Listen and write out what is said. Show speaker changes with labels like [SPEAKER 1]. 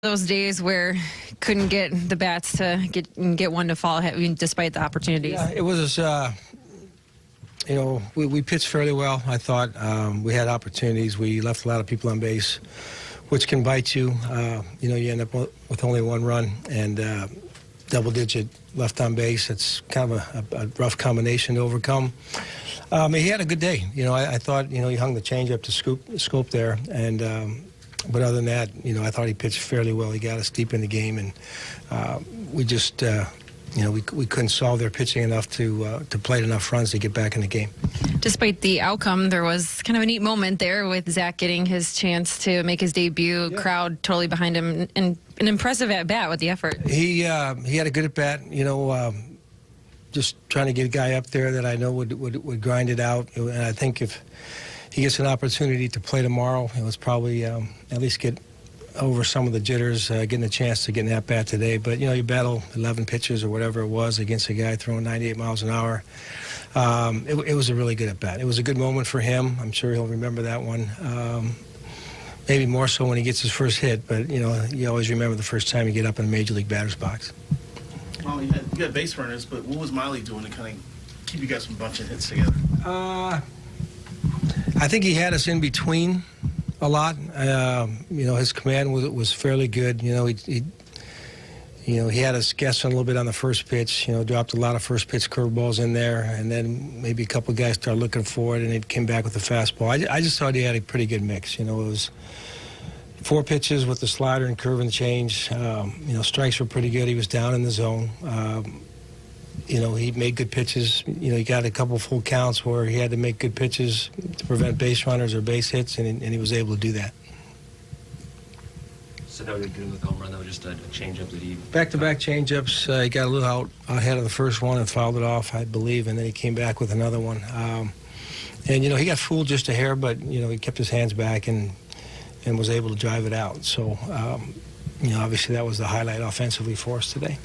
[SPEAKER 1] Those days where couldn't get the bats to get one to fall, despite the opportunities.
[SPEAKER 2] Yeah, it was, we pitched fairly well. I thought we had opportunities. We left a lot of people on base, which can bite you. You end up with only one run and double-digit left on base. It's kind of a rough combination to overcome. He had a good day. I thought he hung the changeup to scope there, and. But other than that, I thought he pitched fairly well. He got us deep in the game, and we just, we couldn't solve their pitching enough to plate enough runs to get back in the game. Despite
[SPEAKER 1] the outcome, there was kind of a neat moment there with Zach getting his chance to make his debut. Yeah. Crowd totally behind him, and an impressive at bat with the effort.
[SPEAKER 2] He had a good at bat. Just trying to get a guy up there that I know would grind it out, and I think if he gets an opportunity to play tomorrow, it was probably at least get over some of the jitters, getting a chance to get an at-bat today. But, you battle 11 pitches or whatever it was against a guy throwing 98 miles an hour. It was a really good at-bat. It was a good moment for him. I'm sure he'll remember that one. Maybe more so when he gets his first hit, but, you always remember the first time you get up in a Major League batter's box.
[SPEAKER 3] Well, you had base runners, but what was Miley doing to kind of keep you guys from bunching hits together?
[SPEAKER 2] I think he had us in between a lot. His command was fairly good. He had us guessing a little bit on the first pitch. Dropped a lot of first pitch curveballs in there, and then maybe a couple of guys started looking for it, and it came back with the fastball. I just thought he had a pretty good mix. It was 4 pitches with the slider and curve and change. Strikes were pretty good. He was down in the zone. He made good pitches. He got a couple full counts where he had to make good pitches to prevent base runners or base hits, and he was able to do that.
[SPEAKER 4] So no good with the home run, that was just a changeup that he...
[SPEAKER 2] Back-to-back changeups. He got a little out ahead of the first one and fouled it off, I believe, and then he came back with another one. And, he got fooled just a hair, but, he kept his hands back and was able to drive it out. So, obviously that was the highlight offensively for us today.